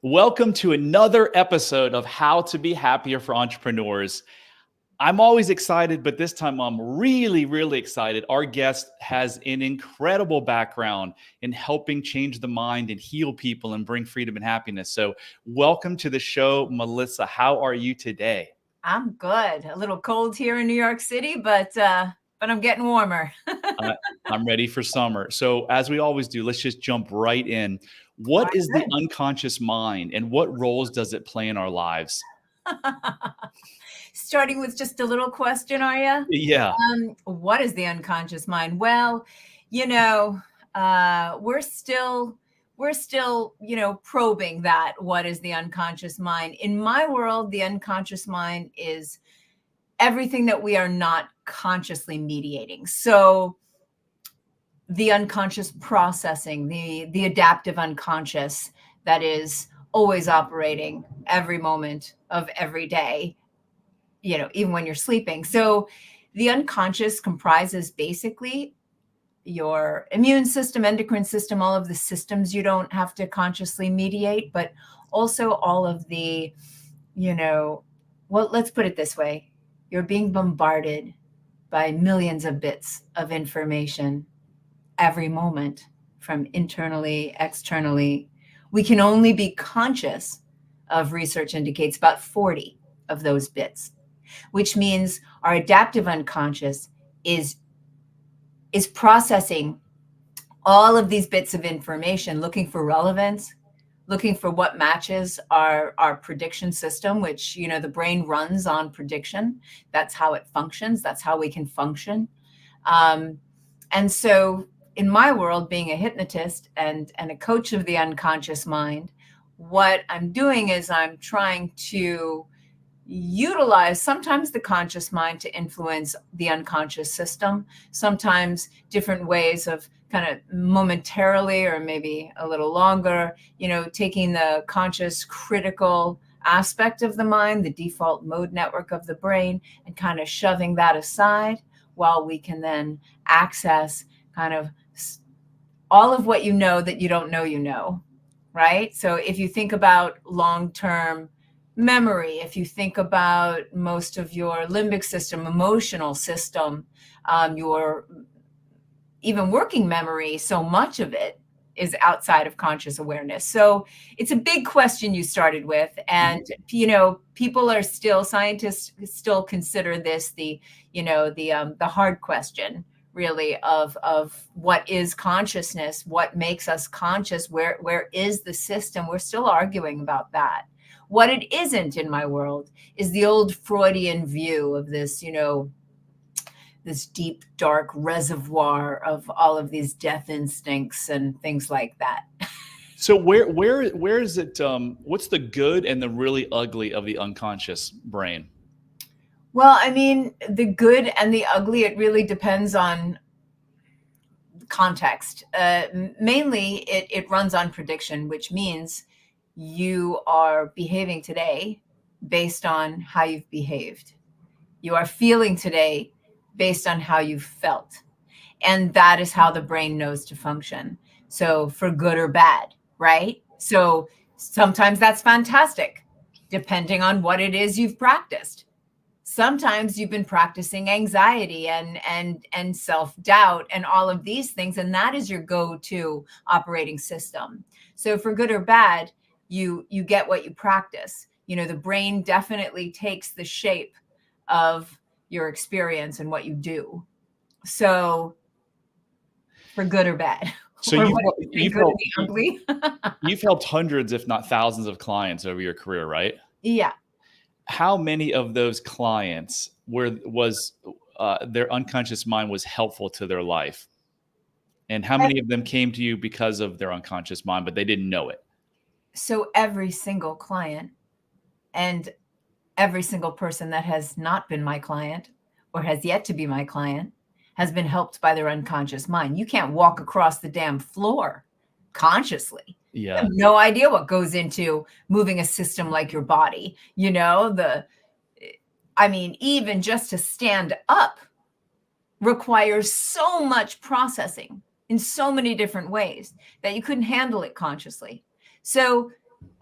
Welcome to another episode of How to Be Happier for Entrepreneurs. I'm always excited, but this time I'm really excited. Our guest has an incredible background in helping change the mind and heal people and bring freedom and happiness. So, welcome to the show, Melissa. How are you today? I'm good. A little cold here in New York City, but I'm getting warmer. I'm ready for summer. So, as we always do, let's just jump right in. What is the unconscious mind and what roles does it play in our lives? Starting with just a little question, are you? Yeah. What is the unconscious mind? Well, we're still, probing that. What is the unconscious mind? In my world, the unconscious mind is everything that we are not consciously mediating. So the unconscious processing, the adaptive unconscious that is always operating every moment of every day, even when you're sleeping. So the unconscious comprises basically your immune system, endocrine system, all of the systems you don't have to consciously mediate, but also all of the, let's put it this way. You're being bombarded by millions of bits of information every moment, from internally, externally. We can only be conscious of, research indicates, about 40 of those bits, which means our adaptive unconscious is processing all of these bits of information, looking for relevance, looking for what matches our prediction system, which, the brain runs on prediction. That's how it functions. That's how we can function. And so in my world, being a hypnotist and a coach of the unconscious mind, what I'm doing is I'm trying to utilize sometimes the conscious mind to influence the unconscious system, sometimes different ways of kind of momentarily or maybe a little longer, taking the conscious critical aspect of the mind, the default mode network of the brain, and kind of shoving that aside while we can then access kind of all of what that you don't know, right? So if you think about long-term memory, if you think about most of your limbic system, emotional system, your even working memory, so much of it is outside of conscious awareness. So it's a big question you started with. And, scientists still consider this the hard question, really, of what is consciousness, what makes us conscious, where is the system? We're still arguing about that. What it isn't in my world is the old Freudian view of this, this deep, dark reservoir of all of these death instincts and things like that. So where is it? What's the good and the really ugly of the unconscious brain? Well, I mean, the good and the ugly, it really depends on context. Mainly, it runs on prediction, which means you are behaving today based on how you've behaved. You are feeling today based on how you've felt. And that is how the brain knows to function. So for good or bad, right? So sometimes that's fantastic, depending on what it is you've practiced. Sometimes you've been practicing anxiety and self-doubt and all of these things, and that is your go-to operating system. So for good or bad, you get what you practice. The brain definitely takes the shape of your experience and what you do. So for good or bad. So Or you've helped hundreds, if not thousands, of clients over your career, right? Yeah. How many of those clients was their unconscious mind was helpful to their life? And how many of them came to you because of their unconscious mind, but they didn't know it? So every single client and every single person that has not been my client or has yet to be my client has been helped by their unconscious mind. You can't walk across the damn floor consciously. Yeah. You have no idea what goes into moving a system like your body. Even just to stand up requires so much processing in so many different ways that you couldn't handle it consciously. So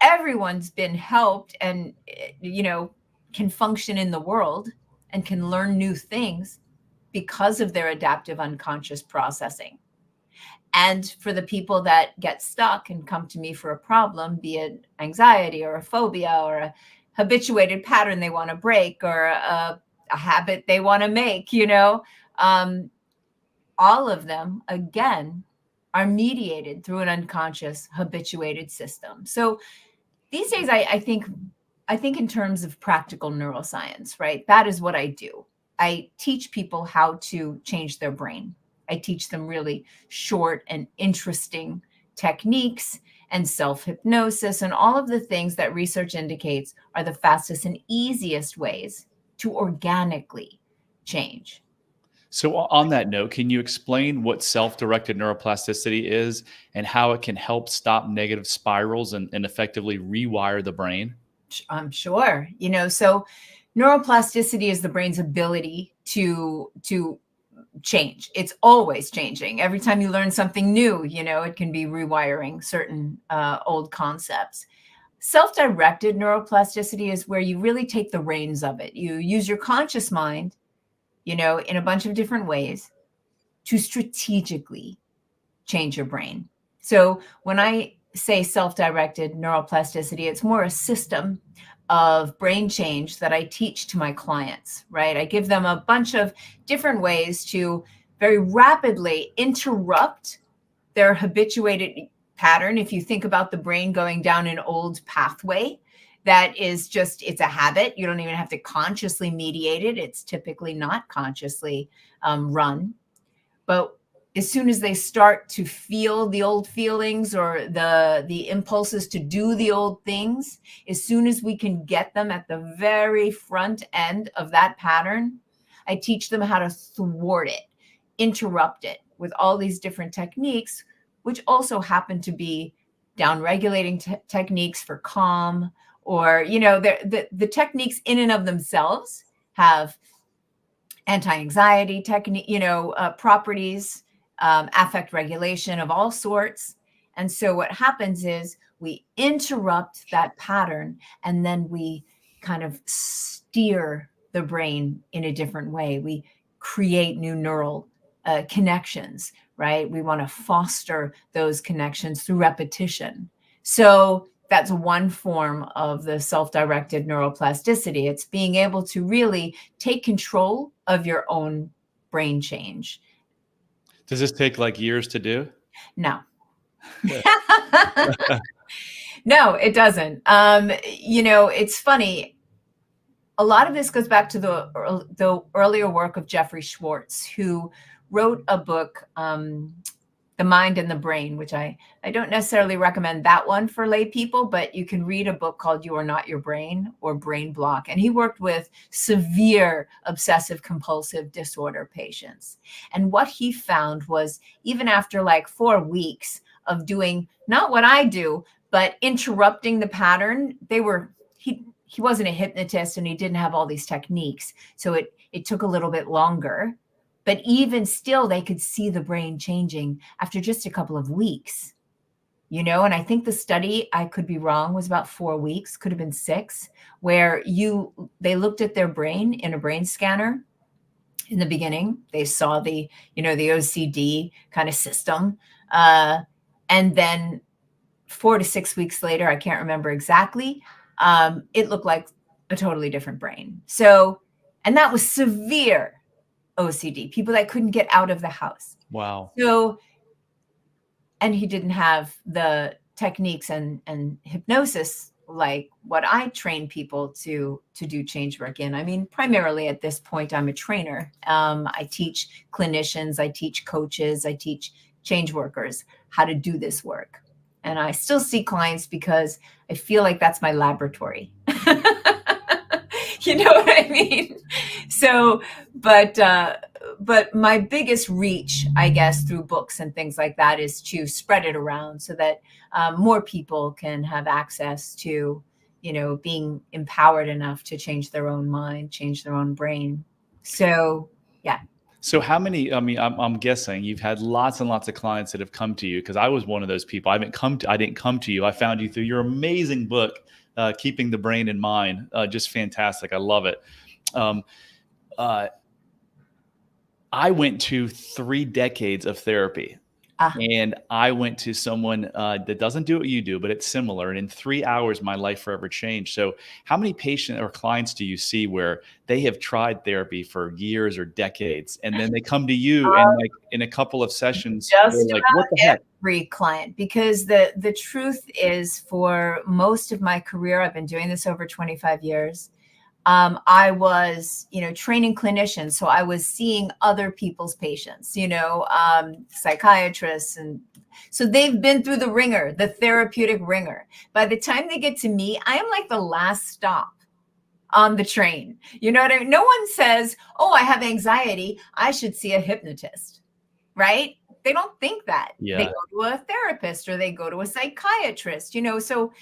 everyone's been helped and, can function in the world and can learn new things because of their adaptive unconscious processing. And for the people that get stuck and come to me for a problem, be it anxiety or a phobia or a habituated pattern they want to break or a habit they want to make, um, all of them, again, are mediated through an unconscious habituated system. So these days, I think in terms of practical neuroscience, right? That is what I do. I teach people how to change their brain. I teach them really short and interesting techniques and self-hypnosis and all of the things that research indicates are the fastest and easiest ways to organically change. So, on that note, can you explain what self directed neuroplasticity is and how it can help stop negative spirals and effectively rewire the brain? I'm sure. So neuroplasticity is the brain's ability to change. It's always changing. Every time you learn something new, it can be rewiring certain old concepts. Self-directed neuroplasticity is where you really take the reins of it. You use your conscious mind, in a bunch of different ways to strategically change your brain. So when I say self-directed neuroplasticity, it's more a system of brain change that I teach to my clients, right? I give them a bunch of different ways to very rapidly interrupt their habituated pattern. If you think about the brain going down an old pathway, that is just, it's a habit. You don't even have to consciously mediate it. It's typically not consciously run. But as soon as they start to feel the old feelings or the impulses to do the old things, as soon as we can get them at the very front end of that pattern, I teach them how to thwart it, interrupt it with all these different techniques, which also happen to be down-regulating techniques for calm, or the techniques in and of themselves have anti-anxiety technique, properties, affect regulation of all sorts. And so what happens is we interrupt that pattern and then we kind of steer the brain in a different way. We create new neural connections, right? We want to foster those connections through repetition. So that's one form of the self-directed neuroplasticity. It's being able to really take control of your own brain change. Does this take like years to do? No. No, it doesn't. It's funny. A lot of this goes back to the earlier work of Jeffrey Schwartz, who wrote a book, The Mind and the Brain, which I don't necessarily recommend that one for lay people, but you can read a book called You Are Not Your Brain or Brain Block. And he worked with severe obsessive compulsive disorder patients. And what he found was even after like 4 weeks of doing not what I do, but interrupting the pattern, he wasn't a hypnotist and he didn't have all these techniques. So it took a little bit longer. But even still, they could see the brain changing after just a couple of weeks, and I think the study, I could be wrong, was about 4 weeks, could have been 6, where they looked at their brain in a brain scanner. In the beginning, they saw the OCD kind of system. And then 4 to 6 weeks later, I can't remember exactly, it looked like a totally different brain. And that was severe OCD, people that couldn't get out of the house. Wow. So, and he didn't have the techniques and hypnosis like what I train people to do change work in. I mean, primarily at this point, I'm a trainer. I teach clinicians, I teach coaches, I teach change workers how to do this work. And I still see clients because I feel like that's my laboratory. You know what I mean? So, but my biggest reach, I guess, through books and things like that is to spread it around so that more people can have access to, being empowered enough to change their own mind, change their own brain. So, yeah. So how many, I mean, I'm guessing you've had lots and lots of clients that have come to you, because I was one of those people. I didn't come to you. I found you through your amazing book, Keeping the Brain in Mind. Just fantastic. I love it. Um, uh, I went to 3 decades of therapy. Ah, And I went to someone that doesn't do what you do, but it's similar. And in 3 hours, my life forever changed. So, how many patients or clients do you see where they have tried therapy for years or decades, and then they come to you, and like in a couple of sessions, they're just like, "What the heck?" every client, because the truth is, for most of my career, I've been doing this over 25 years. I was, training clinicians, so I was seeing other people's patients, psychiatrists, and so they've been through the ringer, the therapeutic ringer. By the time they get to me, I am like the last stop on the train. You know what I mean? No one says, "Oh, I have anxiety, I should see a hypnotist," right? They don't think that. They Yeah. go to a therapist or they go to a psychiatrist, so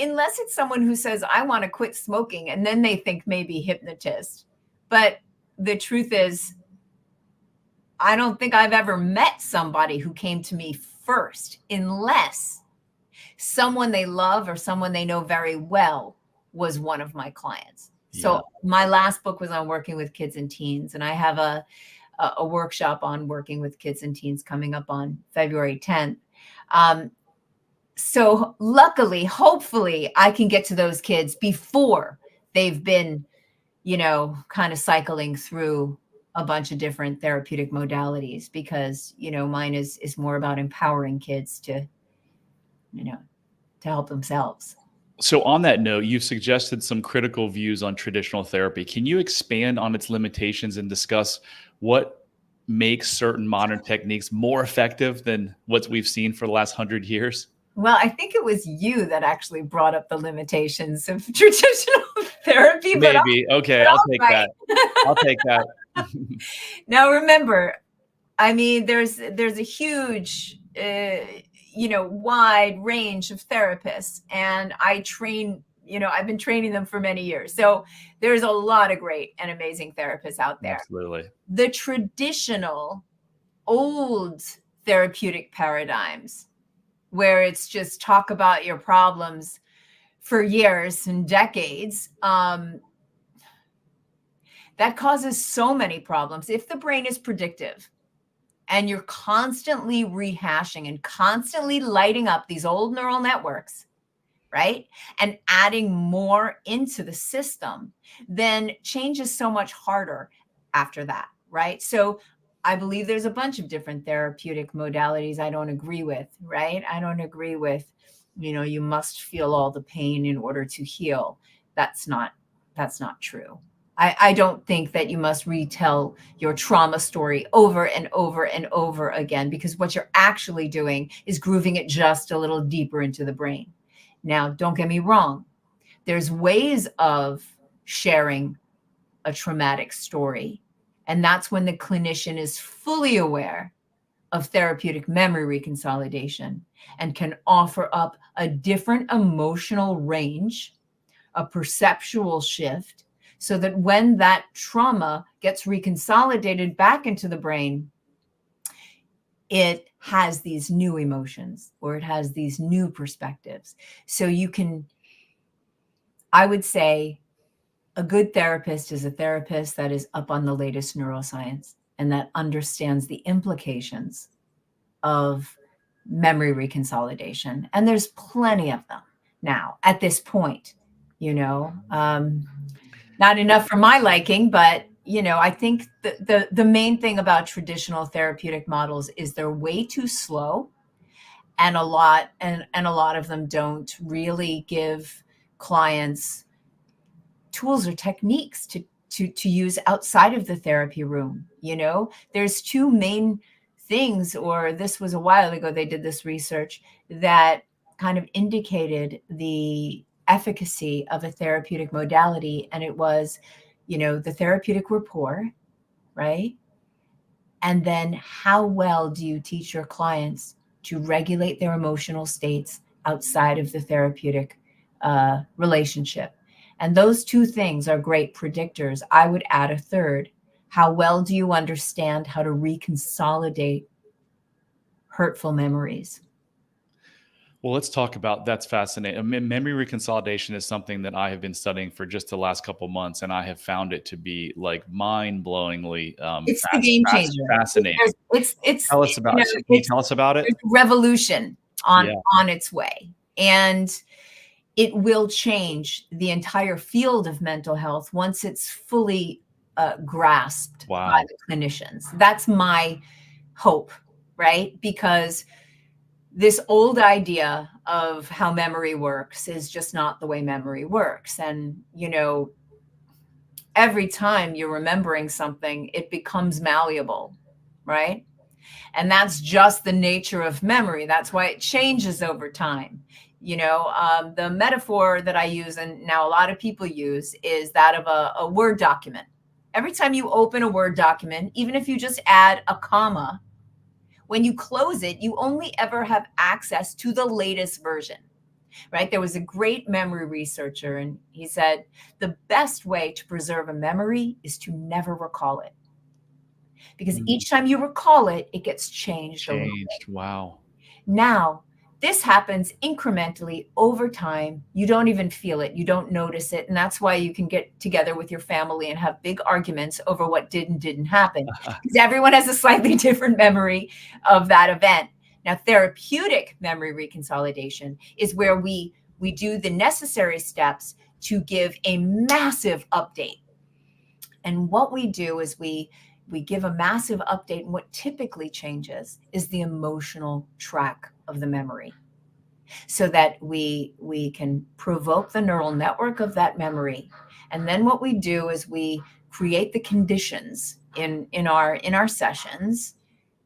unless it's someone who says, "I want to quit smoking," and then they think maybe hypnotist. But the truth is, I don't think I've ever met somebody who came to me first, unless someone they love or someone they know very well was one of my clients. Yeah. So my last book was on working with kids and teens, and I have a workshop on working with kids and teens coming up on February 10th. So luckily, hopefully, I can get to those kids before they've been, kind of cycling through a bunch of different therapeutic modalities, because, mine is more about empowering kids you know, to help themselves. So, on that note, you've suggested some critical views on traditional therapy. Can you expand on its limitations and discuss what makes certain modern techniques more effective than what we've seen for the last 100 years? Well, I think it was you that actually brought up the limitations of traditional therapy, but Maybe. Okay, I'll all take right. that. I'll take that. Now, remember, I mean, there's a huge, wide range of therapists, and I train. I've been training them for many years, so there's a lot of great and amazing therapists out there. Absolutely. The traditional, old therapeutic paradigms, where it's just talk about your problems for years and decades, that causes so many problems. If the brain is predictive, and you're constantly rehashing and constantly lighting up these old neural networks, right? And adding more into the system, then change is so much harder after that, right? So I believe there's a bunch of different therapeutic modalities I don't agree with, right? I don't agree with, you must feel all the pain in order to heal. That's not true. I don't think that you must retell your trauma story over and over and over again, because what you're actually doing is grooving it just a little deeper into the brain. Now, don't get me wrong. There's ways of sharing a traumatic story. And that's when the clinician is fully aware of therapeutic memory reconsolidation and can offer up a different emotional range, a perceptual shift, so that when that trauma gets reconsolidated back into the brain, it has these new emotions or it has these new perspectives. So I would say, a good therapist is a therapist that is up on the latest neuroscience and that understands the implications of memory reconsolidation. And there's plenty of them now at this point, not enough for my liking, but I think the main thing about traditional therapeutic models is they're way too slow, and a lot of them don't really give clients tools or techniques to use outside of the therapy room. There's two main things, or this was a while ago, they did this research that kind of indicated the efficacy of a therapeutic modality, and it was, the therapeutic rapport, right? And then how well do you teach your clients to regulate their emotional states outside of the therapeutic relationship? And those two things are great predictors. I would add a third, How well do you understand how to reconsolidate hurtful memories? Well, let's talk about that's fascinating. Memory reconsolidation is something that I have been studying for just the last couple months, and I have found it to be like mind-blowingly It's the game changer. fascinating. It's Tell us you about. know, Can you it's tell us about it? there's a revolution Yeah. on its way, and it will change the entire field of mental health once it's fully grasped by Wow. the clinicians. That's my hope, right? Because this old idea of how memory works is just not the way memory works. And, every time you're remembering something, it becomes malleable, right? And that's just the nature of memory. That's why it changes over time. The metaphor that I use, and now a lot of people use, is that of a Word document. Every time you open a Word document, even if you just add a comma, when you close it, you only ever have access to the latest version, right? There was a great memory researcher, and he said the best way to preserve a memory is to never recall it. Because Mm, each time you recall it, it gets changed a little bit. changed. Wow. Now, this happens incrementally over time. You don't even feel it. You don't notice it. And that's why you can get together with your family and have big arguments over what did and didn't happen, because everyone has a slightly different memory of that event. Now, therapeutic memory reconsolidation is where we do the necessary steps to give a massive update. And what we do is we give a massive update, and what typically changes is the emotional track of the memory, so that we can provoke the neural network of that memory. And then what we do is we create the conditions in our sessions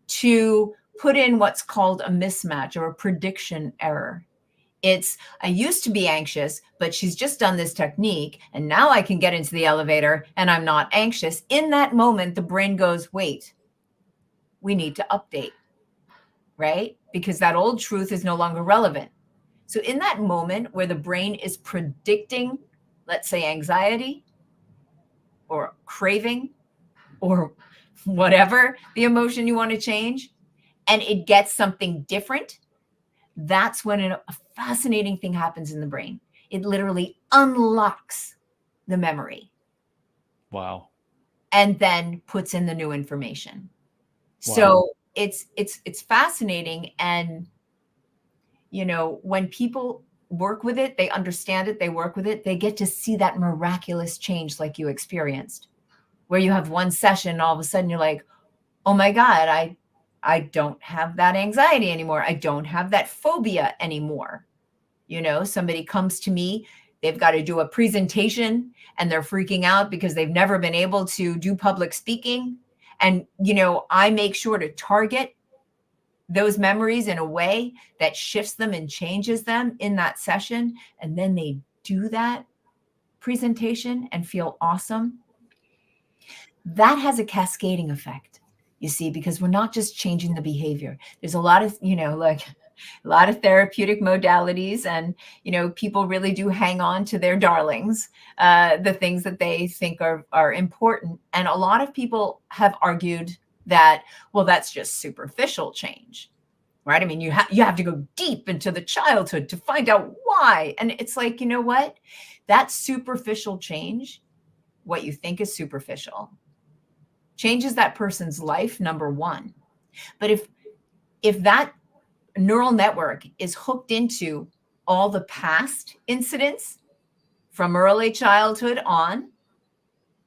to put in what's called a mismatch or a prediction error. It's, I used to be anxious, but she's just done this technique, and now I can get into the elevator and I'm not anxious. In that moment, the brain goes, wait, we need to update, right? Because that old truth is no longer relevant. So in that moment where the brain is predicting, let's say, anxiety or craving or whatever the emotion you want to change, and it gets something different, that's when a fascinating thing happens in the brain. It literally unlocks the memory Wow. and then puts in the new information. Wow. So it's fascinating. And when people work with it, they understand it, they work with it, they get to see that miraculous change like you experienced, where you have one session, all of a sudden you're like, oh my God, I don't have that anxiety anymore. I don't have that phobia anymore. Somebody comes to me, they've got to do a presentation and they're freaking out because they've never been able to do public speaking. And, I make sure to target those memories in a way that shifts them and changes them in that session. And then they do that presentation and feel awesome. That has a cascading effect, you see, because we're not just changing the behavior. There's a lot of, like a lot of therapeutic modalities, and, people really do hang on to their darlings, the things that they think are important. And a lot of people have argued that, well, that's just superficial change. Right. I mean, you have to go deep into the childhood to find out why. And it's like, you know what? That superficial change, what you think is superficial, changes that person's life, number one. But if that neural network is hooked into all the past incidents from early childhood on,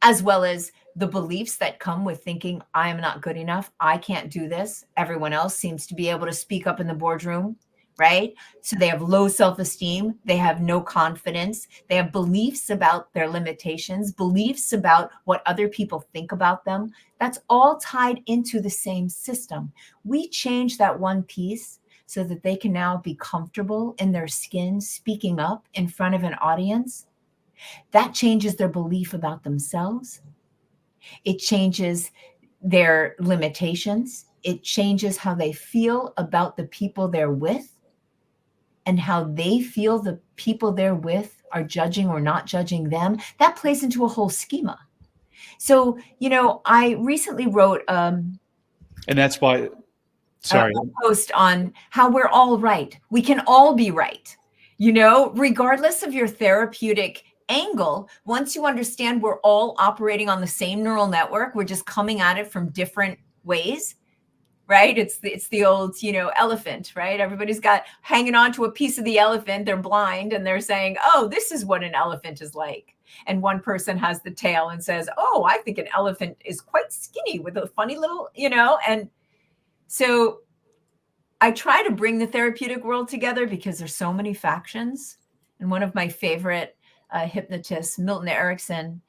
as well as the beliefs that come with thinking, I am not good enough, I can't do this, everyone else seems to be able to speak up in the boardroom, right? So they have low self-esteem, they have no confidence, they have beliefs about their limitations, beliefs about what other people think about them. That's all tied into the same system. We change that one piece so that they can now be comfortable in their skin, speaking up in front of an audience. That changes their belief about themselves. It changes their limitations. It changes how they feel about the people they're with, and how they feel the people they're with are judging or not judging them. That plays into a whole schema. So, I recently wrote And that's why, a sorry. post on how we're all right. We can all be right, regardless of your therapeutic angle. Once you understand we're all operating on the same neural network, we're just coming at it from different ways, right? It's the old, elephant, right? Everybody's got hanging on to a piece of the elephant. They're blind and they're saying, oh, this is what an elephant is like. And one person has the tail and says, oh, I think an elephant is quite skinny with a funny little, and so I try to bring the therapeutic world together because there's so many factions. And one of my favorite hypnotists, Milton Erickson,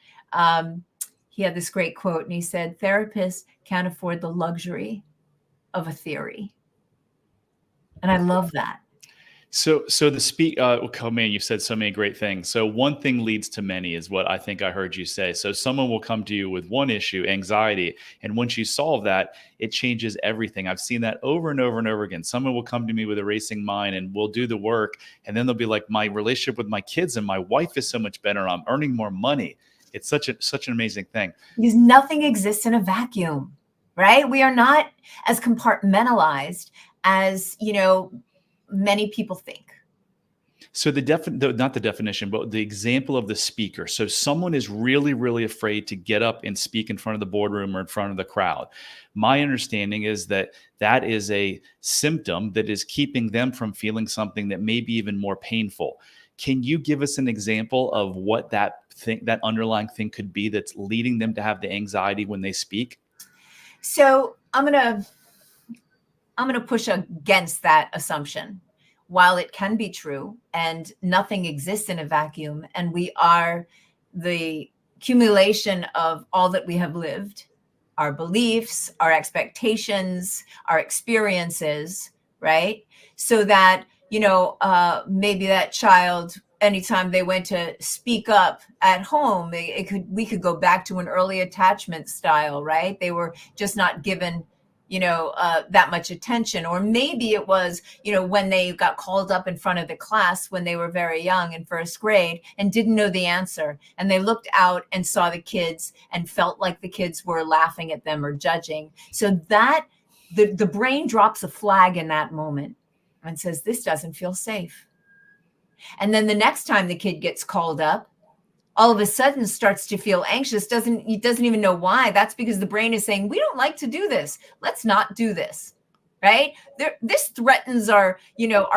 he had this great quote, and he said, therapists can't afford the luxury of a theory. And I love that. So oh man, you've said so many great things. So one thing leads to many is what I think I heard you say. So someone will come to you with one issue, anxiety, and once you solve that, it changes everything. I've seen that over and over and over again. Someone will come to me with a racing mind and we'll do the work, and then they'll be like, my relationship with my kids and my wife is so much better. I'm earning more money. It's such an amazing thing. Because nothing exists in a vacuum, right? We are not as compartmentalized as, many people think. So not the definition, but the example of the speaker. So someone is really, really afraid to get up and speak in front of the boardroom or in front of the crowd. My understanding is that is a symptom that is keeping them from feeling something that may be even more painful. Can you give us an example of what that underlying thing could be that's leading them to have the anxiety when they speak? So I'm gonna push against that assumption. While it can be true and nothing exists in a vacuum, and we are the accumulation of all that we have lived, our beliefs, our expectations, our experiences, right? So that, maybe that child, anytime they went to speak up at home, we could go back to an early attachment style, right? They were just not given that much attention. Or maybe it was, when they got called up in front of the class when they were very young in first grade and didn't know the answer. And they looked out and saw the kids and felt like the kids were laughing at them or judging. So that the brain drops a flag in that moment and says, this doesn't feel safe. And then the next time the kid gets called up, all of a sudden starts to feel anxious, doesn't even know why. That's because the brain is saying, we don't like to do this. Let's not do this, right? This threatens our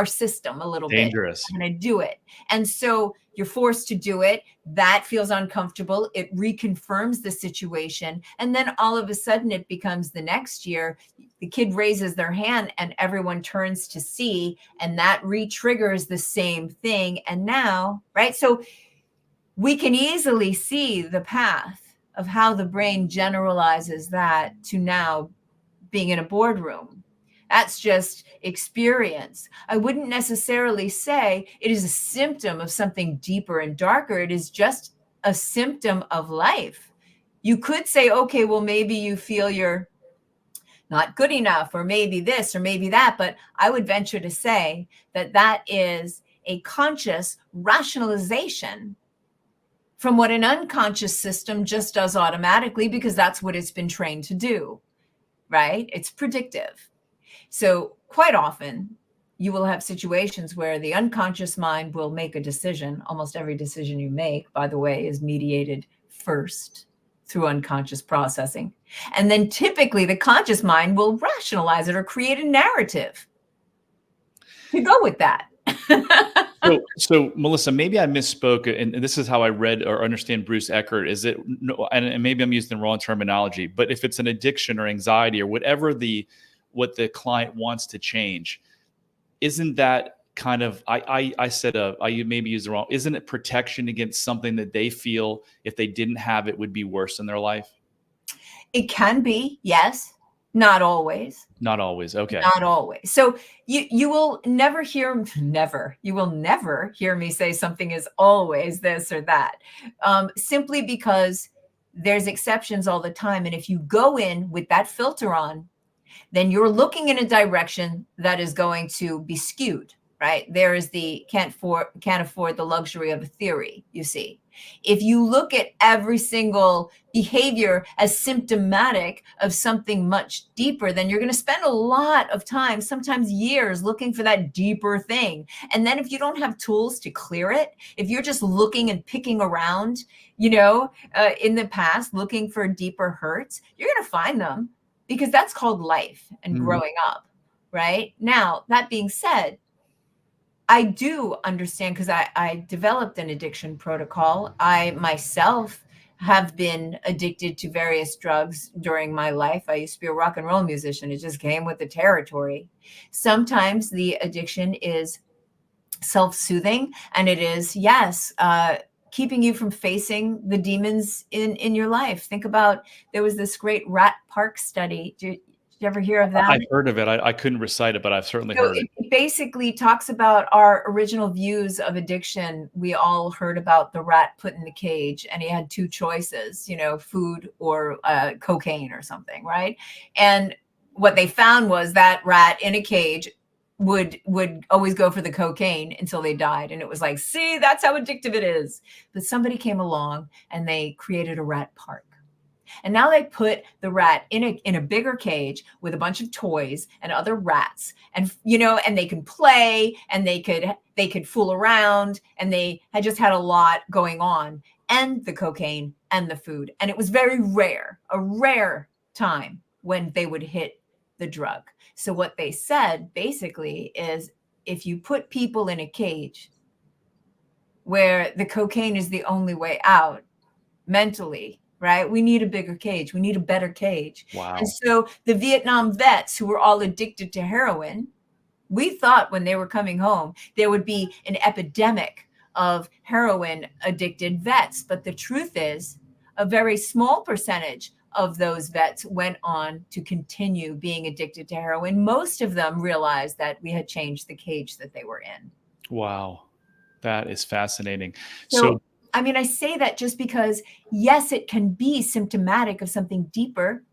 system a little Dangerous. bit. I'm going to do it. And so you're forced to do it. That feels uncomfortable. It reconfirms the situation. And then all of a sudden it becomes the next year, the kid raises their hand and everyone turns to see, and that re-triggers the same thing. And now, right? So we can easily see the path of how the brain generalizes that to now being in a boardroom. That's just experience. I wouldn't necessarily say it is a symptom of something deeper and darker. It is just a symptom of life. You could say, okay, well, maybe you feel you're not good enough, or maybe this, or maybe that. But I would venture to say that is a conscious rationalization from what an unconscious system just does automatically, because that's what it's been trained to do, right? It's predictive. So quite often you will have situations where the unconscious mind will make a decision. Almost every decision you make, by the way, is mediated first through unconscious processing. And then typically the conscious mind will rationalize it or create a narrative to go with that. So Melissa, maybe I misspoke, and this is how I read or understand Bruce Eckert. Is it, and maybe I'm using the wrong terminology, but if it's an addiction or anxiety or whatever what the client wants to change, isn't that kind of, I said I maybe used the wrong, isn't it protection against something that they feel if they didn't have it would be worse in their life? It can be, yes. Not always. Not always. Okay. Not always. So you will never hear me say something is always this or that, simply because there's exceptions all the time. And if you go in with that filter on, then you're looking in a direction that is going to be skewed. right? There is the can't afford the luxury of a theory, you see. If you look at every single behavior as symptomatic of something much deeper, then you're going to spend a lot of time, sometimes years, looking for that deeper thing. And then if you don't have tools to clear it, if you're just looking and picking around, in the past, looking for deeper hurts, you're going to find them, because that's called life and growing up, right? Now, that being said, I do understand, because I developed an addiction protocol. I myself have been addicted to various drugs during my life. I used to be a rock and roll musician. It just came with the territory. Sometimes the addiction is self-soothing, and it is, yes, keeping you from facing the demons in your life. Think about, there was this great rat park study. Did you ever hear of that? I've heard of it. I couldn't recite it, but I've certainly So heard it. it basically talks about our original views of addiction. We all heard about the rat put in the cage, and he had two choices, food or cocaine or something, right? And what they found was that rat in a cage would always go for the cocaine until they died. And it was like, see, that's how addictive it is. But somebody came along and they created a rat park. And now they put the rat in a bigger cage with a bunch of toys and other rats, and and they could play, and they could fool around, and they had just had a lot going on, and the cocaine and the food. And it was very rare, a rare time when they would hit the drug. So what they said basically is, if you put people in a cage where the cocaine is the only way out mentally, right? We need a bigger cage. We need a better cage. Wow. And so the Vietnam vets who were all addicted to heroin, we thought when they were coming home, there would be an epidemic of heroin addicted vets. But the truth is, a very small percentage of those vets went on to continue being addicted to heroin. Most of them realized that we had changed the cage that they were in. Wow. That is fascinating. So I mean, I say that just because, yes, it can be symptomatic of something deeper,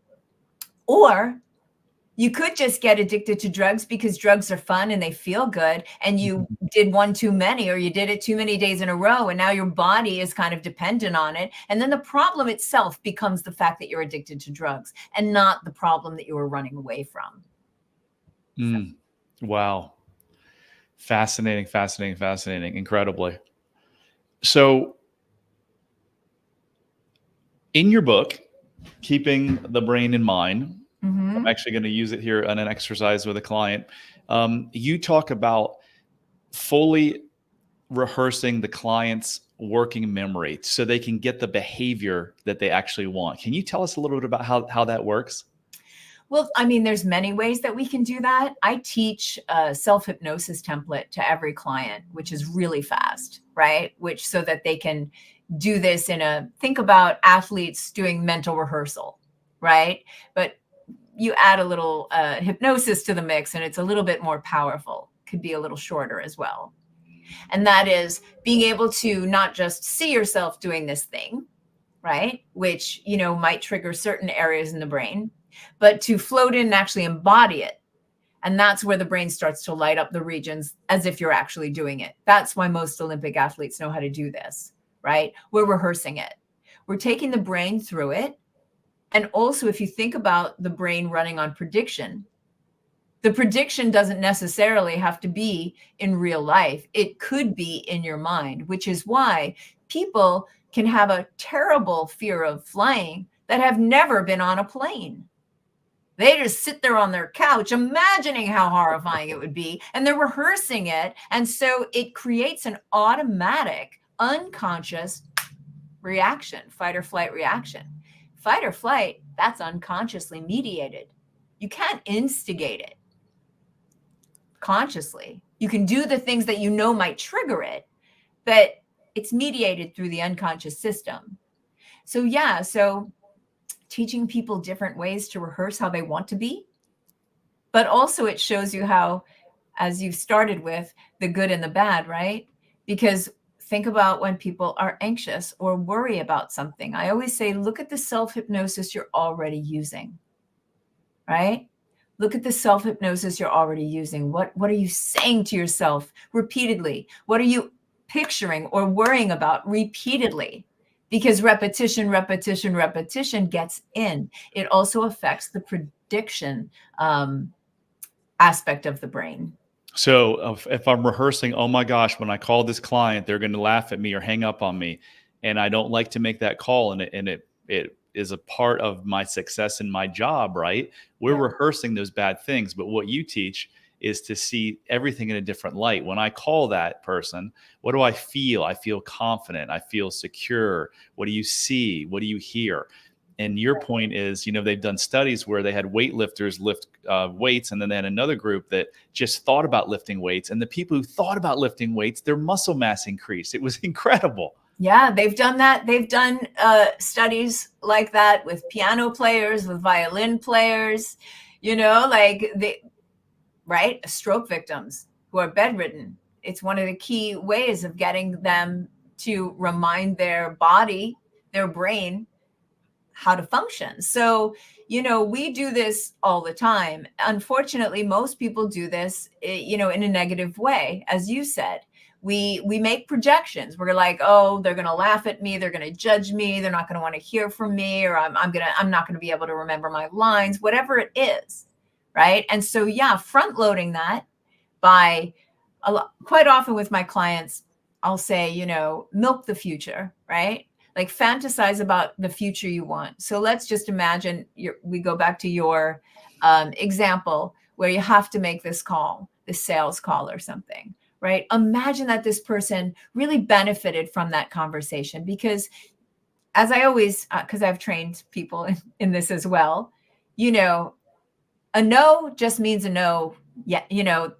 or you could just get addicted to drugs because drugs are fun and they feel good, and you did one too many, or you did it too many days in a row, and now your body is kind of dependent on it. And then the problem itself becomes the fact that you're addicted to drugs, and not the problem that you were running away from. Wow. Fascinating, fascinating, fascinating. Incredibly. So in your book, Keeping the Brain in Mind, I'm actually going to use it here on an exercise with a client. You talk about fully rehearsing the client's working memory so they can get the behavior that they actually want. Can you tell us a little bit about how that works? Well, I mean, there's many ways that we can do that. I teach a self-hypnosis template to every client, which is really fast, right? So that they can do this think about athletes doing mental rehearsal, right? But you add a little hypnosis to the mix, and it's a little bit more powerful. Could be a little shorter as well. And that is being able to not just see yourself doing this thing, right? Which, might trigger certain areas in the brain, but to float in and actually embody it. And that's where the brain starts to light up the regions as if you're actually doing it. That's why most Olympic athletes know how to do this, right? We're rehearsing it. We're taking the brain through it. And also, if you think about the brain running on prediction, the prediction doesn't necessarily have to be in real life. It could be in your mind, which is why people can have a terrible fear of flying that have never been on a plane. They just sit there on their couch imagining how horrifying it would be, and they're rehearsing it. And so it creates an automatic, unconscious reaction, fight or flight reaction. Fight or flight, that's unconsciously mediated. You can't instigate it consciously. You can do the things that might trigger it, but it's mediated through the unconscious system. So teaching people different ways to rehearse how they want to be, but also it shows you how, as you started with, the good and the bad, right? Because think about when people are anxious or worry about something. I always say, look at the self-hypnosis you're already using, right? Look at the self-hypnosis you're already using. What are you saying to yourself repeatedly? What are you picturing or worrying about repeatedly? Because repetition, repetition, repetition gets in. It also affects the prediction aspect of the brain. So if I'm rehearsing, oh my gosh, when I call this client, they're going to laugh at me or hang up on me, and I don't like to make that call, and it is a part of my success in my job, right? We're Yeah. rehearsing those bad things, but what you teach is to see everything in a different light. When I call that person, what do I feel? I feel confident. I feel secure. What do you see? What do you hear? And your point is, they've done studies where they had weightlifters lift weights, and then they had another group that just thought about lifting weights. And the people who thought about lifting weights, their muscle mass increased. It was incredible. Yeah, they've done that. They've done studies like that with piano players, with violin players, right? Stroke victims who are bedridden. It's one of the key ways of getting them to remind their body, their brain, how to function. So, we do this all the time. Unfortunately, most people do this, in a negative way, as you said. We make projections. We're like, oh, they're going to laugh at me. They're going to judge me. They're not going to want to hear from me, or I'm not going to be able to remember my lines, whatever it is. Right. And so, yeah, front loading that by quite often with my clients, I'll say, milk the future, right? Like fantasize about the future you want. So let's just imagine we go back to your example where you have to make this call, this sales call or something, right? Imagine that this person really benefited from that conversation, because as I always, because I've trained people in this as well, a no just means a no yet,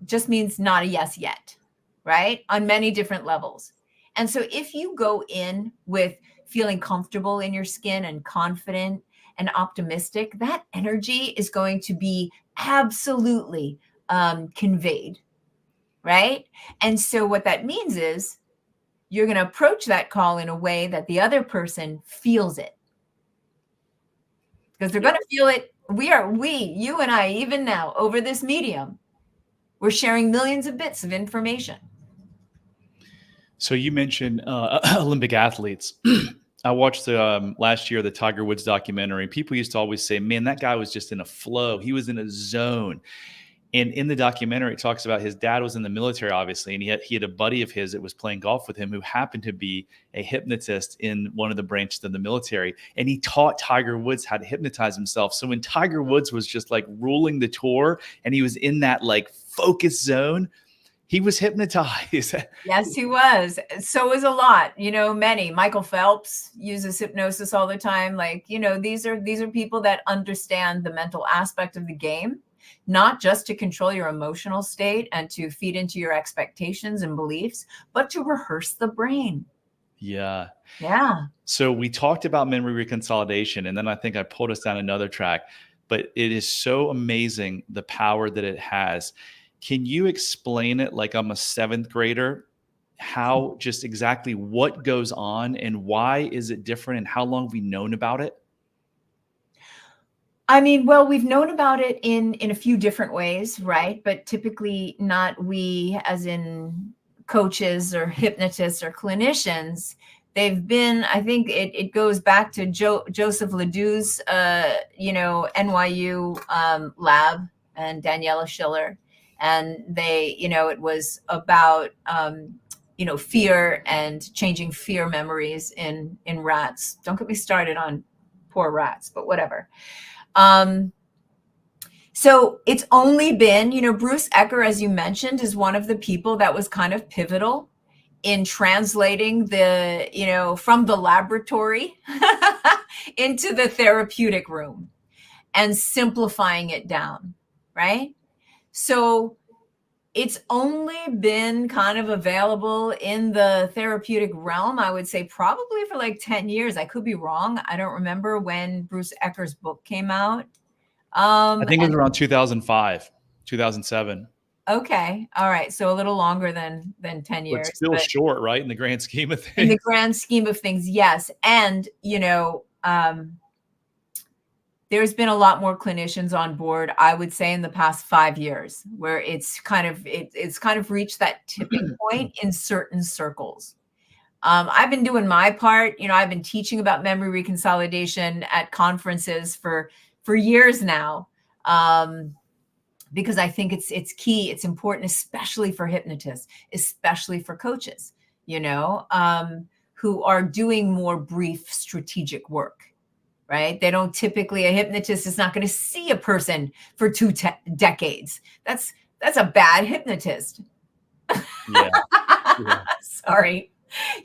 just means not a yes yet, right? On many different levels. And so if you go in with feeling comfortable in your skin and confident and optimistic, that energy is going to be absolutely conveyed, right? And so what that means is you're going to approach that call in a way that the other person feels it, because they're going to feel it. You and I, even now over this medium, we're sharing millions of bits of information. So you mentioned Olympic athletes. I watched last year the Tiger Woods documentary. People used to always say, man, that guy was just in a flow. He was in a zone. And in the documentary, it talks about his dad was in the military, obviously, and he had a buddy of his that was playing golf with him who happened to be a hypnotist in one of the branches of the military. And he taught Tiger Woods how to hypnotize himself. So when Tiger Woods was just like ruling the tour and he was in that like focus zone, he was hypnotized. Yes, he was. So is a lot, many. Michael Phelps uses hypnosis all the time. Like, these are people that understand the mental aspect of the game, not just to control your emotional state and to feed into your expectations and beliefs, but to rehearse the brain. Yeah. Yeah. So we talked about memory reconsolidation, and then I think I pulled us down another track, but it is so amazing the power that it has. Can you explain it like I'm a seventh grader? How just exactly what goes on and why is it different and how long have we known about it? I mean, well, we've known about it in a few different ways, right? But typically not we as in coaches or hypnotists or clinicians. They've been, I think it goes back to Joseph Ledoux's, NYU lab, and Daniela Schiller. And they, it was about, fear and changing fear memories in rats. Don't get me started on poor rats, but whatever. So it's only been, Bruce Ecker, as you mentioned, is one of the people that was kind of pivotal in translating from the laboratory into the therapeutic room and simplifying it down, right? So it's only been kind of available in the therapeutic realm, I would say probably for like 10 years. I could be wrong. I don't remember when Bruce Ecker's book came out. I think it was around 2005, 2007. Okay. All right. So a little longer than 10 But years, still but short, right? In the grand scheme of in the things. grand scheme of things, yes. And, There's been a lot more clinicians on board, I would say, in the past 5 years, where it's kind of reached that tipping point in certain circles. I've been doing my part. I've been teaching about memory reconsolidation at conferences for years now, because I think it's key. It's important, especially for hypnotists, especially for coaches, who are doing more brief strategic work. Right? They don't typically, a hypnotist is not going to see a person for two decades. That's a bad hypnotist. Yeah. Yeah. Sorry.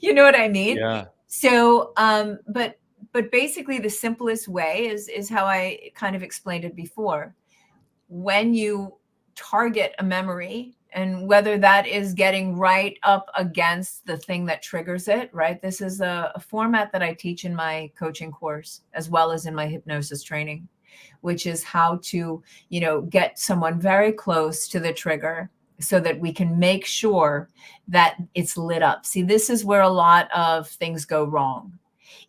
You know what I mean? Yeah. So, but basically the simplest way is how I kind of explained it before. When you target a memory, and whether that is getting right up against the thing that triggers it, right? This is a format that I teach in my coaching course, as well as in my hypnosis training, which is how to, get someone very close to the trigger so that we can make sure that it's lit up. See, this is where a lot of things go wrong.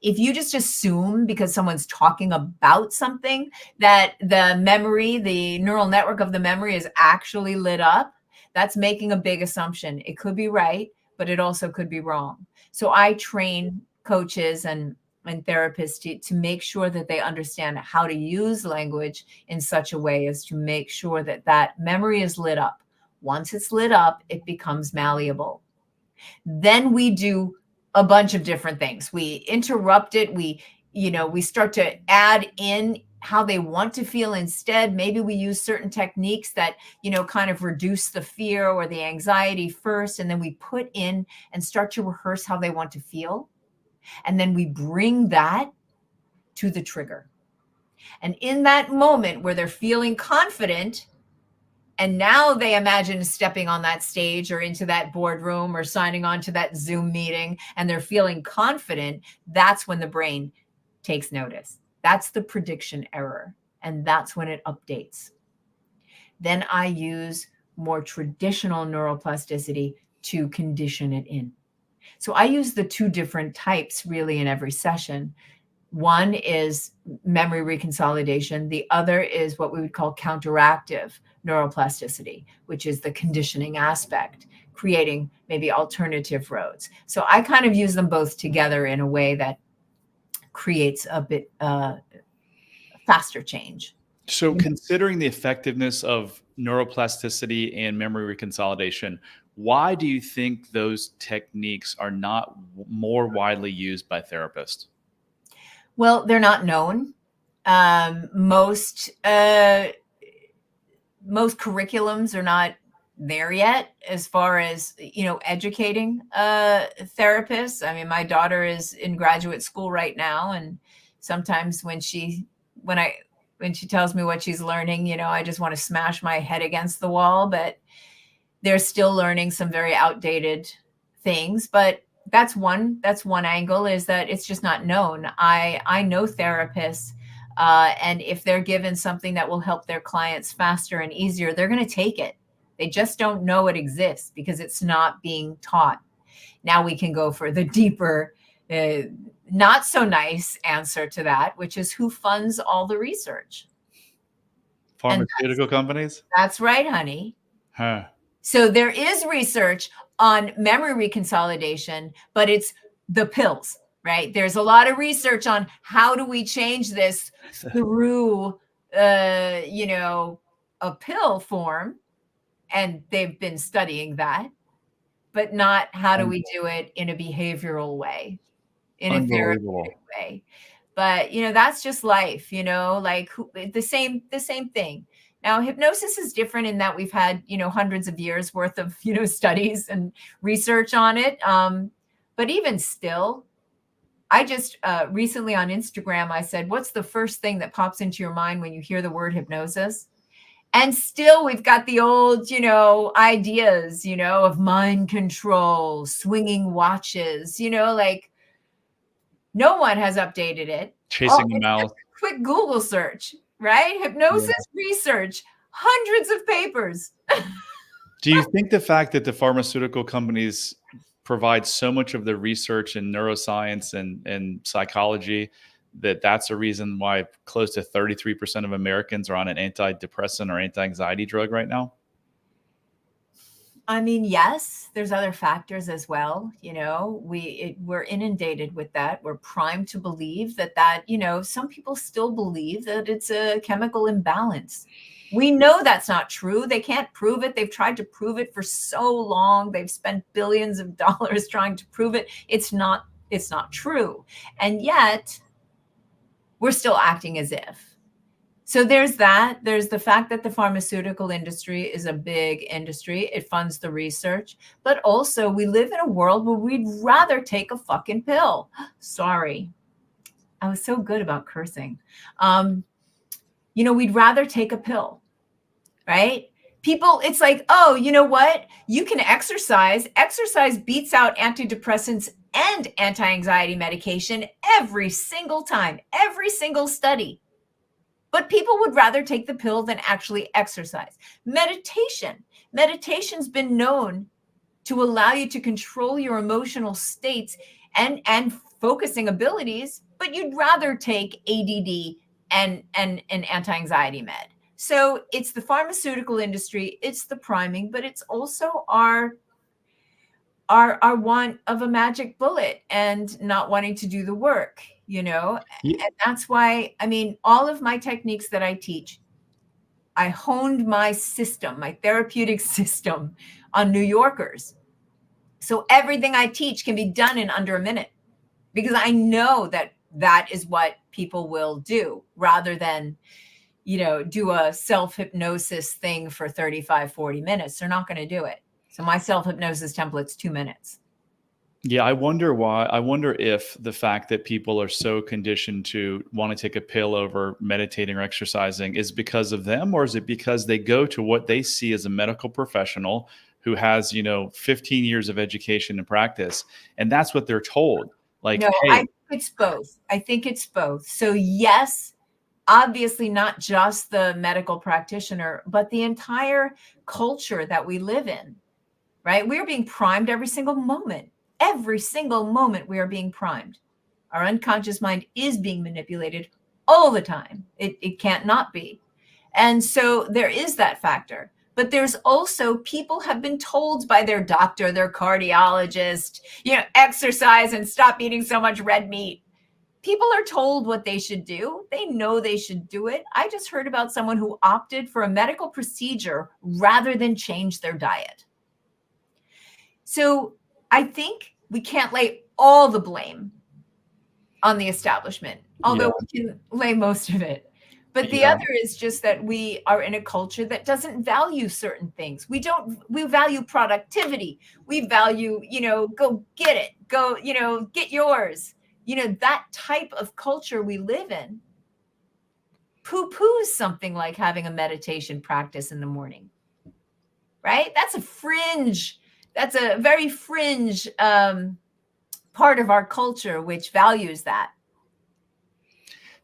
If you just assume because someone's talking about something that the memory, the neural network of the memory is actually lit up, that's making a big assumption. It could be right, but it also could be wrong. So I train coaches and therapists to make sure that they understand how to use language in such a way as to make sure that that memory is lit up. Once it's lit up, it becomes malleable. Then we do a bunch of different things. We interrupt it. We start to add in how they want to feel instead. Maybe we use certain techniques that, kind of reduce the fear or the anxiety first. And then we put in and start to rehearse how they want to feel. And then we bring that to the trigger. And in that moment where they're feeling confident, and now they imagine stepping on that stage or into that boardroom or signing on to that Zoom meeting, and they're feeling confident, that's when the brain takes notice. That's the prediction error. And that's when it updates. Then I use more traditional neuroplasticity to condition it in. So I use the two different types really in every session. One is memory reconsolidation. The other is what we would call counteractive neuroplasticity, which is the conditioning aspect, creating maybe alternative roads. So I kind of use them both together in a way that creates a bit faster change. So considering the effectiveness of neuroplasticity and memory reconsolidation, why do you think those techniques are not more widely used by therapists? Well, they're not known. Most curriculums are not there yet as far as, educating therapists. I mean, my daughter is in graduate school right now, and sometimes when she tells me what she's learning, I just want to smash my head against the wall, but they're still learning some very outdated things. But that's one angle, is that it's just not known. I know therapists, and if they're given something that will help their clients faster and easier, they're going to take it. They just don't know it exists because it's not being taught. Now we can go for the deeper, not so nice answer to that, which is who funds all the research? Pharmaceutical companies? That's right, honey. Huh. So there is research on memory reconsolidation, but it's the pills, right? There's a lot of research on how do we change this through, a pill form. And they've been studying that, but not how do we do it in a behavioral way, in a therapeutic way. But, that's just life, like the same thing. Now, hypnosis is different in that we've had, hundreds of years worth of, studies and research on it. But even still, I just recently on Instagram, I said, what's the first thing that pops into your mind when you hear the word hypnosis? And still we've got the old, ideas, of mind control, swinging watches, like no one has updated it. Chasing a mouse. Quick Google search, right? Hypnosis research, hundreds of papers. Do you think the fact that the pharmaceutical companies provide so much of the research in neuroscience and psychology that's a reason why close to 33% of Americans are on an antidepressant or anti-anxiety drug right now? I mean, yes, there's other factors as well. We're inundated with that. We're primed to believe that some people still believe that it's a chemical imbalance. We know that's not true. They can't prove it. They've tried to prove it for so long. They've spent billions of dollars trying to prove it. It's not true. And yet we're still acting as if. So there's that. There's the fact that the pharmaceutical industry is a big industry. It funds the research. But also, we live in a world where we'd rather take a fucking pill. Sorry. I was so good about cursing. We'd rather take a pill, right? People, it's like, oh, you know what? You can exercise. Exercise beats out antidepressants and anti-anxiety medication every single time, every single study. But people would rather take the pill than actually exercise. Meditation's been known to allow you to control your emotional states and focusing abilities, but you'd rather take ADD and an anti-anxiety med. So it's the pharmaceutical industry, it's the priming, but it's also our want of a magic bullet and not wanting to do the work. And that's why, all of my techniques that I teach, I honed my system, my therapeutic system on New Yorkers. So everything I teach can be done in under a minute because I know that is what people will do rather than, do a self-hypnosis thing for 35, 40 minutes. They're not going to do it. So my self-hypnosis template's 2 minutes. Yeah, I wonder why. I wonder if the fact that people are so conditioned to want to take a pill over meditating or exercising is because of them, or is it because they go to what they see as a medical professional who has, 15 years of education and practice, and that's what they're told. Like, no, hey, I think it's both. I think it's both. So yes, obviously not just the medical practitioner, but the entire culture that we live in, right? We're being primed every single moment. Every single moment we are being primed. Our unconscious mind is being manipulated all the time. It can't not be. And so there is that factor. But there's also people have been told by their doctor, their cardiologist, exercise and stop eating so much red meat. People are told what they should do. They know they should do it. I just heard about someone who opted for a medical procedure rather than change their diet. So I think we can't lay all the blame on the establishment, although we can lay most of it. But the other is just that we are in a culture that doesn't value certain things. We value productivity. We value, go get it, go, get yours. That type of culture we live in poo-poos something like having a meditation practice in the morning, right? That's a very fringe part of our culture, which values that.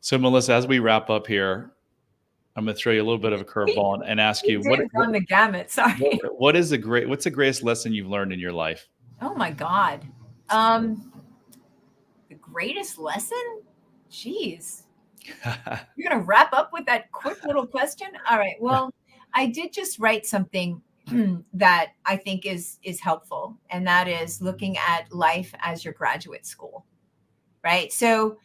So Melissa, as we wrap up here, I'm going to throw you a little bit of a curveball and ask you on the gamut. Sorry. What's the greatest lesson you've learned in your life? Oh my God. The greatest lesson? Jeez. You're going to wrap up with that quick little question? All right. Well, I did just write something that I think is helpful, and that is looking at life as your graduate school, right? So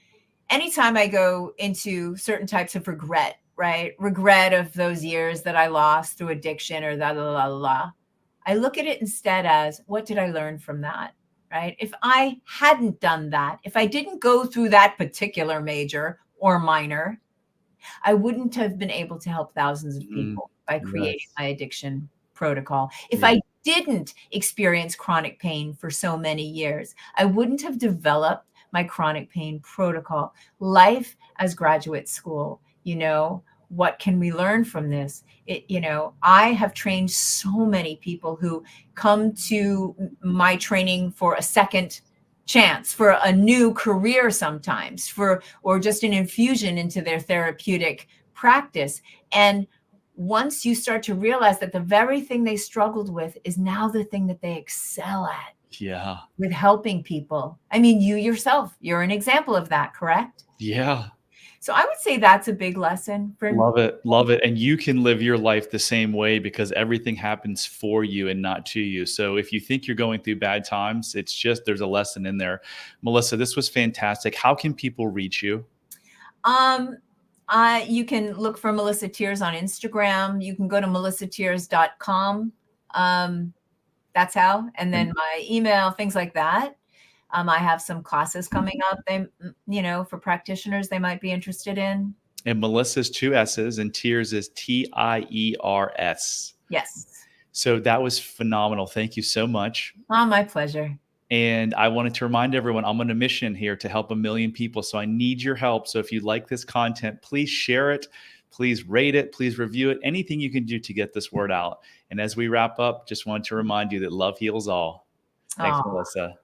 anytime I go into certain types of regret, right? Regret of those years that I lost through addiction or I look at it instead as, what did I learn from that, right? If I hadn't done that, if I didn't go through that particular major or minor, I wouldn't have been able to help thousands of people by creating my addiction protocol. If I didn't experience chronic pain for so many years, I wouldn't have developed my chronic pain protocol. Life as graduate school, what can we learn from this? I have trained so many people who come to my training for a second chance, for a new career sometimes, or just an infusion into their therapeutic practice. And once you start to realize that the very thing they struggled with is now the thing that they excel at, Yeah. with helping people. I mean, you yourself, you're an example of that, correct? Yeah. So I would say that's a big lesson for Love it. Love it. And you can live your life the same way because everything happens for you and not to you. So if you think you're going through bad times, it's just there's a lesson in there. Melissa, this was fantastic. How can people reach you? um you can look for Melissa Tears on Instagram. You can go to melissatears.com. That's how. And And, then my email, things like that. I have some classes coming up. They, for practitioners, they might be interested in. and Melissa's two S's and Tears is Tiers. Yes. So that was phenomenal. Thank you so much. Oh, my pleasure. And I wanted to remind everyone I'm on a mission here to help 1 million people. So I need your help. So if you like this content, please share it. Please rate it. Please review it. Anything you can do to get this word out. And as we wrap up, just want to remind you that love heals all. Thanks, Oh. Melissa.